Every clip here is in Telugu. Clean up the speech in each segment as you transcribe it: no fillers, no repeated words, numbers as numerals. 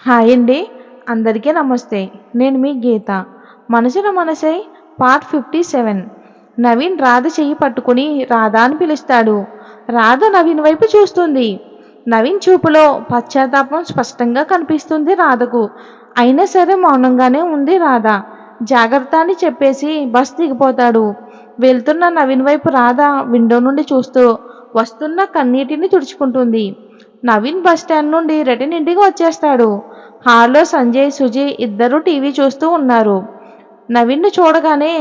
హాయ్ అండి. అందరికీ నమస్తే. నేను మీ గీత. మనసున మనసై పార్ట్ 57. నవీన్ రాధ చెయ్యి పట్టుకుని రాధా అని పిలుస్తాడు. రాధ నవీన్ వైపు చూస్తుంది. నవీన్ చూపులో పశ్చాత్తాపం స్పష్టంగా కనిపిస్తుంది రాధకు. అయినా సరే మౌనంగానే ఉంది రాధ. జాగ్రత్త అని చెప్పేసి బస్ దిగిపోతాడు. వెళ్తున్న నవీన్ వైపు రాధ విండో నుండి చూస్తూ వస్తున్న కన్నీటిని తుడుచుకుంటుంది. నవీన్ బస్ స్టాండ్ నుండి రిటర్న్ ఇంటికి వచ్చేస్తాడు. హాల్లో సంజయ్, సుజి ఇద్దరూ టీవీ చూస్తూ ఉన్నారు. నవీన్ను చూడగానే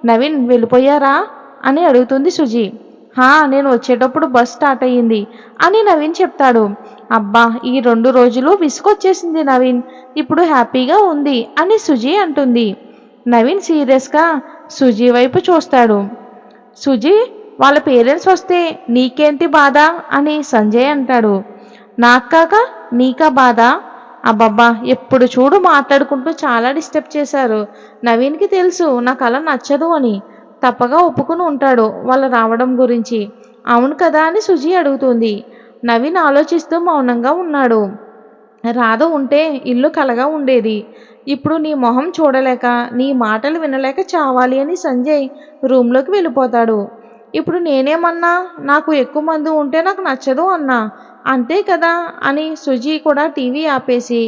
నవీన్ వెళ్ళిపోయారా అని అడుగుతుంది సుజి. హా, నేను వచ్చేటప్పుడు బస్ స్టార్ట్ అయ్యింది అని నవీన్ చెప్తాడు. అబ్బా, ఈ 2 రోజులు విసుగొచ్చేసింది నవీన్. ఇప్పుడు హ్యాపీగా ఉంది అని సుజి అంటుంది. నవీన్ సీరియస్గా సుజి వైపు చూస్తాడు. సుజి, వాళ్ళ పేరెంట్స్ వస్తే నీకేంటి బాధ అని సంజయ్ అంటాడు. నాకు కాక నీకా బాధ? అబ్బబ్బా, ఎప్పుడు చూడు మాట్లాడుకుంటూ చాలా డిస్టర్బ్ చేశారు. నవీన్కి తెలుసు నాకు అలా నచ్చదు అని. తప్పగా ఒప్పుకుని ఉంటాడు వాళ్ళు రావడం గురించి. అవును కదా అని సుజి అడుగుతుంది. నవీన్ ఆలోచిస్తూ మౌనంగా ఉన్నాడు. రాధ ఉంటే ఇల్లు కలగా ఉండేది. ఇప్పుడు నీ మొహం చూడలేక నీ మాటలు వినలేక చావాలి అని సంజయ్ రూమ్లోకి వెళ్ళిపోతాడు. ఇప్పుడు నేనేమన్నా, నాకు ఎక్కువ మంది ఉంటే నాకు నచ్చదు అన్నా. అంతే కదా అని సుజి కూడా టీవీ ఆపేసి,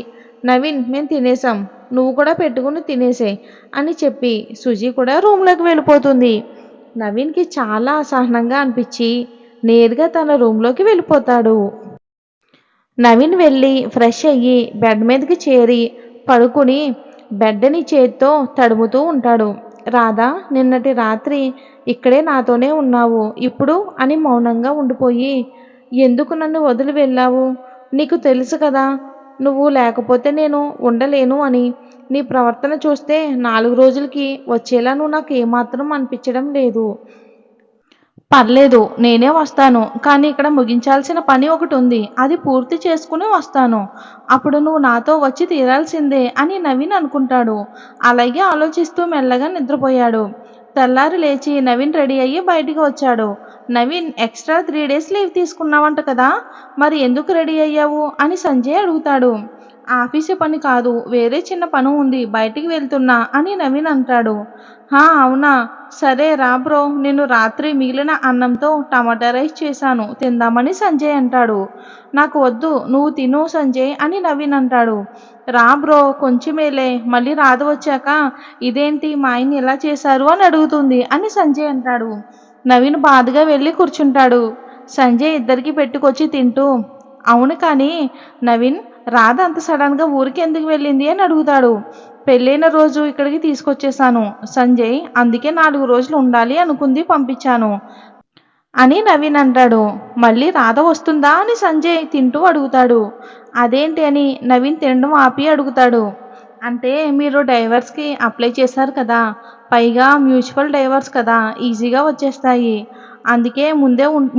నవీన్ మేము తినేసాం, నువ్వు కూడా పెట్టుకుని తినేసే అని చెప్పి సుజి కూడా రూమ్లోకి వెళ్ళిపోతుంది. నవీన్కి చాలా అసహనంగా అనిపించి నేరుగా తన రూమ్లోకి వెళ్ళిపోతాడు. నవీన్ వెళ్ళి ఫ్రెష్ అయ్యి బెడ్ మీదకి చేరి పడుకుని బెడ్ని చేత్తో తడుముతూ ఉంటాడు. రాధా, నిన్నటి రాత్రి ఇక్కడే నాతోనే ఉన్నావు, ఇప్పుడు అని మౌనంగా ఉండిపోయి, ఎందుకు నన్ను వదిలి వెళ్ళావు? నీకు తెలుసు కదా నువ్వు లేకపోతే నేను ఉండలేను అని. నీ ప్రవర్తన చూస్తే 4 రోజులకి వచ్చేలా నువ్వు నాకు ఏమాత్రం అనిపించడం లేదు. పర్లేదు, నేనే వస్తాను. కానీ ఇక్కడ ముగించాల్సిన పని ఒకటి ఉంది. అది పూర్తి చేసుకుని వస్తాను. అప్పుడు నువ్వు నాతో వచ్చి తీరాల్సిందే అని నవీన్ అనుకుంటాడు. అలాగే ఆలోచిస్తూ మెల్లగా నిద్రపోయాడు. తెల్లారి లేచి నవీన్ రెడీ అయ్యి బయటికి వచ్చాడు. నవీన్, ఎక్స్ట్రా 3 డేస్ లీవ్ తీసుకున్నావంట కదా, మరి ఎందుకు రెడీ అయ్యావు అని సంజయ్ అడుగుతాడు. ఆఫీసు పని కాదు, వేరే చిన్న పని ఉంది, బయటికి వెళ్తున్నా అని నవీన్ అంటాడు. హా, అవునా, సరే రా బ్రో, నేను రాత్రి మిగిలిన అన్నంతో టమాటా రైస్ చేశాను, తిందామని సంజయ్ అంటాడు. నాకు వద్దు, నువ్వు తిను సంజయ్ అని నవీన్ అంటాడు. రా బ్రో, కొంచెమేలే, మళ్ళీ రాధ వచ్చాక ఇదేంటి మా ఆయన ఇలా చేశారు అని అడుగుతుంది అని సంజయ్ అంటాడు. నవీన్ బాధగా వెళ్ళి కూర్చుంటాడు. సంజయ్ ఇద్దరికి పెట్టుకొచ్చి తింటూ, అవును కానీ నవీన్, రాధ అంత సడన్గా ఊరికి ఎందుకు వెళ్ళింది అని అడుగుతాడు. పెళ్ళైన రోజు ఇక్కడికి తీసుకొచ్చేసాను సంజయ్, అందుకే 4 రోజులు ఉండాలి అనుకుంది, పంపించాను అని నవీన్ అంటాడు. మళ్ళీ రాధ వస్తుందా అని సంజయ్ తింటూ అడుగుతాడు. అదేంటి అని నవీన్ తినడం ఆపి అడుగుతాడు. అంటే మీరు డైవర్స్కి అప్లై చేశారు కదా, పైగా మ్యూచువల్ డైవర్స్ కదా, ఈజీగా వచ్చేస్తాయి. అందుకే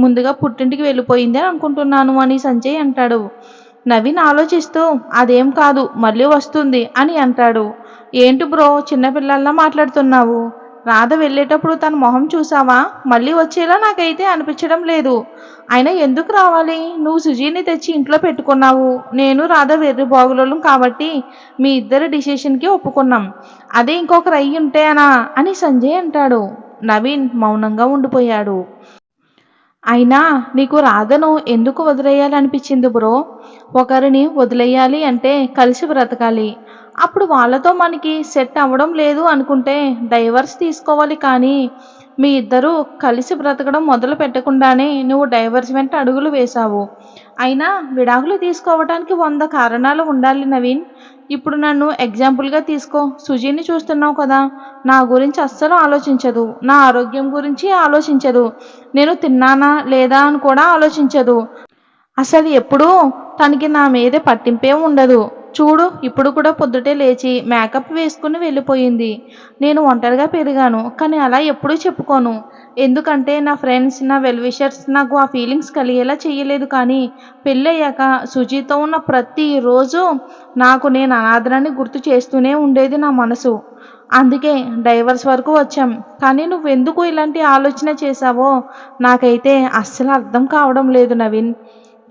ముందుగా పుట్టింటికి వెళ్ళిపోయింది అని అనుకుంటున్నాను అని సంజయ్ అంటాడు. నవీన్ ఆలోచిస్తూ, అదేం కాదు, మళ్ళీ వస్తుంది అని అంటాడు. ఏంటి బ్రో చిన్నపిల్లల్లా మాట్లాడుతున్నావు? రాధ వెళ్ళేటప్పుడు తన మొహం చూసావా? మళ్ళీ వచ్చేలా నాకైతే అనిపించడం లేదు. అయినా ఎందుకు రావాలి? నువ్వు సుజీని తెచ్చి ఇంట్లో పెట్టుకున్నావు. నేను రాధ వెర్రి బాగులోళ్ళం కాబట్టి మీ ఇద్దరి డిసిషన్కి ఒప్పుకున్నాం. అదే ఇంకొకరు అయ్యి ఉంటేనా అని సంజయ్ అంటాడు. నవీన్ మౌనంగా ఉండిపోయాడు. అయినా నీకు రాధను ఎందుకు వదిలేయాలనిపించింది బ్రో? ఒకరిని వదిలేయాలి అంటే కలిసి బ్రతకాలి. అప్పుడు వాళ్ళతో మనకి సెట్ అవ్వడం లేదు అనుకుంటే డైవర్స్ తీసుకోవాలి. కానీ మీ ఇద్దరూ కలిసి బ్రతకడం మొదలు పెట్టకుండానే నువ్వు డైవర్స్ వెంట అడుగులు వేశావు. అయినా విడాకులు తీసుకోవడానికి 100 కారణాలు ఉండాలి నవీన్. ఇప్పుడు నన్ను ఎగ్జాంపుల్గా తీసుకో. సుజీని చూస్తున్నావు కదా, నా గురించి అస్సలు ఆలోచించదు, నా ఆరోగ్యం గురించి ఆలోచించదు, నేను తిన్నానా లేదా అని కూడా ఆలోచించదు. అసలు ఎప్పుడూ తనకి నా మీద పట్టింపే ఉండదు. చూడు, ఇప్పుడు కూడా పొద్దుటే లేచి మేకప్ వేసుకుని వెళ్ళిపోయింది. నేను ఒంటరిగా పెరిగాను, కానీ అలా ఎప్పుడూ చెప్పుకోను. ఎందుకంటే నా ఫ్రెండ్స్, నా వెల్ విషర్స్ నాకు ఆ ఫీలింగ్స్ కలిగేలా చేయలేదు. కానీ పెళ్ళయ్యాక సుజీతో ఉన్న ప్రతిరోజు నాకు నేను అనాథనని గుర్తు చేస్తూనే ఉండేది నా మనసు. అందుకే డైవర్స్ వరకు వచ్చాం. కానీ నువ్వెందుకు ఇలాంటి ఆలోచన చేశావో నాకైతే అస్సలు అర్థం కావడం లేదు నవీన్.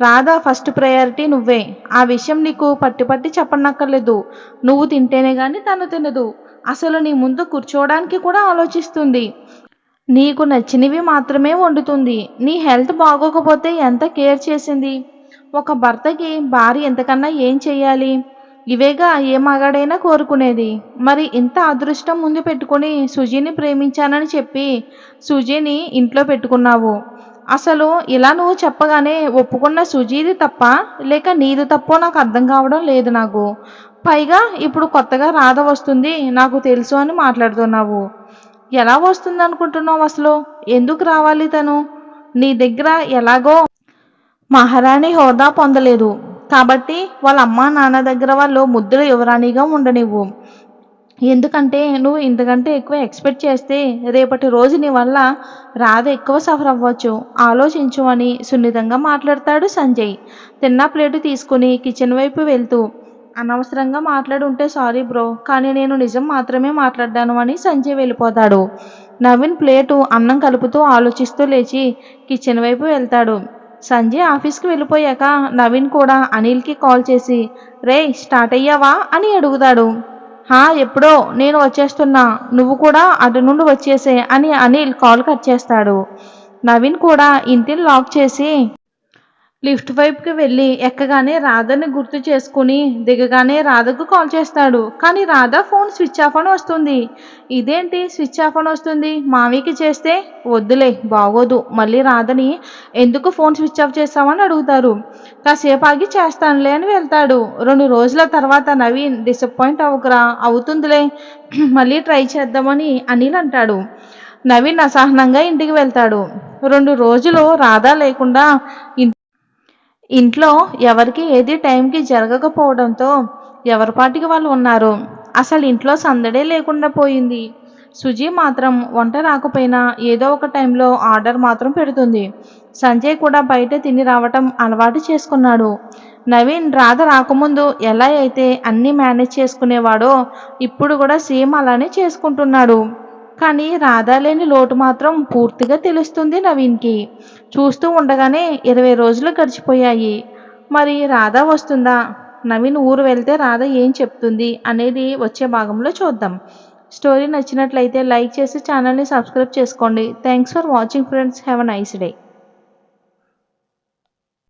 రాధా ఫస్ట్ ప్రయారిటీ నువ్వే. ఆ విషయం నీకు పట్టి పట్టి చెప్పనక్కర్లేదు. నువ్వు తింటేనే గాని తను తినదు. అసలు నీ ముందు కూర్చోవడానికి కూడా ఆలోచిస్తుంది. నీకు నచ్చినవి మాత్రమే వండుతుంది. నీ హెల్త్ బాగోకపోతే ఎంత కేర్ చేసింది. ఒక భర్తకి భార్య ఎంతకన్నా ఏం చెయ్యాలి? ఇవేగా ఏ మగాడైనా కోరుకునేది. మరి ఇంత అదృష్టం ముందు పెట్టుకుని సుజీని ప్రేమించానని చెప్పి సుజీని ఇంట్లో పెట్టుకున్నావు. అసలు ఇలా నువ్వు చెప్పగానే ఒప్పుకున్న సుజీది తప్ప లేక నీది తప్పో నాకు అర్థం కావడం లేదు నాకు. పైగా ఇప్పుడు కొత్తగా రాధ వస్తుంది నాకు తెలుసు అని మాట్లాడుతున్నావు. ఎలా వస్తుంది అనుకుంటున్నావు అసలు? ఎందుకు రావాలి తను? నీ దగ్గర ఎలాగో మహారాణి హోదా పొందలేదు కాబట్టి వాళ్ళ అమ్మా నాన్న దగ్గర వాళ్ళు ముద్దుల యువరాణిగా ఉండనివ్వు. ఎందుకంటే నువ్వు ఇంతకంటే ఎక్కువ ఎక్స్పెక్ట్ చేస్తే రేపటి రోజు నీ వల్ల రాధ ఎక్కువ సఫర్ అవ్వచ్చు. ఆలోచించు అని సున్నితంగా మాట్లాడతాడు సంజయ్. తిన్న ప్లేటు తీసుకుని కిచెన్ వైపు వెళ్తూ. అనవసరంగా మాట్లాడుంటే సారీ బ్రో, కానీ నేను నిజం మాత్రమే మాట్లాడ్డాను అని సంజయ్ వెళ్ళిపోతాడు. నవీన్ ప్లేటు అన్నం కలుపుతూ ఆలోచిస్తూ లేచి కిచెన్ వైపు వెళ్తాడు. సంజయ్ ఆఫీస్కి వెళ్ళిపోయాక నవీన్ కూడా అనిల్కి కాల్ చేసి రేయ్ స్టార్ట్ అయ్యావా అని అడుగుతాడు. హా ఎప్పుడో, నేను వచ్చేస్తున్నా, నువ్వు కూడా అటు నుండి వచ్చేసే అని అనిల్ కాల్ కట్ చేస్తాడు. నవీన్ కూడా ఇంటిని లాక్ చేసి లిఫ్ట్ వైపుకి వెళ్ళి ఎక్కగానే రాధని గుర్తు చేసుకుని దిగగానే రాధకు కాల్ చేస్తాడు. కానీ రాధ ఫోన్ స్విచ్ ఆఫ్ అని వస్తుంది. ఇదేంటి స్విచ్ ఆఫ్ అని వస్తుంది? మామయ్యకి చేస్తే వద్దులే బాగోదు, మళ్ళీ రాధని ఎందుకు ఫోన్ స్విచ్ ఆఫ్ చేస్తామని అడుగుతారు. కాసేపు ఆగి చేస్తానులే అని వెళ్తాడు. 2 రోజుల తర్వాత నవీన్ డిసప్పాయింట్ అవ్వకురా, అవుతుందిలే మళ్ళీ ట్రై చేద్దామని అనిల్ అంటాడు. నవీన్ అసహనంగా ఇంటికి వెళ్తాడు. 2 రోజులు రాధ లేకుండా ఇంట్లో ఎవరికి ఏది టైంకి జరగకపోవడంతో ఎవరిపాటికి వాళ్ళు ఉన్నారు. అసలు ఇంట్లో సందడే లేకుండా పోయింది. సుజీ మాత్రం వంట రాకపోయినా ఏదో ఒక టైంలో ఆర్డర్ మాత్రం పెడుతుంది. సంజయ్ కూడా బయట తిని రావటం అలవాటు చేసుకున్నాడు. నవీన్ రాధ రాకముందు ఎలా అయితే అన్నీ మేనేజ్ చేసుకునేవాడో ఇప్పుడు కూడా సేమ్ అలానే చేసుకుంటున్నాడు. కానీ రాధ లేని లోటు మాత్రం పూర్తిగా తెలుస్తుంది నవీన్కి. చూస్తూ ఉండగానే 20 రోజులు గడిచిపోయాయి. మరి రాధ వస్తుందా? నవీన్ ఊరు వెళ్తే రాధ ఏం చెప్తుంది అనేది వచ్చే భాగంలో చూద్దాం. స్టోరీ నచ్చినట్లయితే లైక్ చేసి ఛానల్ని సబ్స్క్రైబ్ చేసుకోండి. Thanks for watching friends. Have a nice day.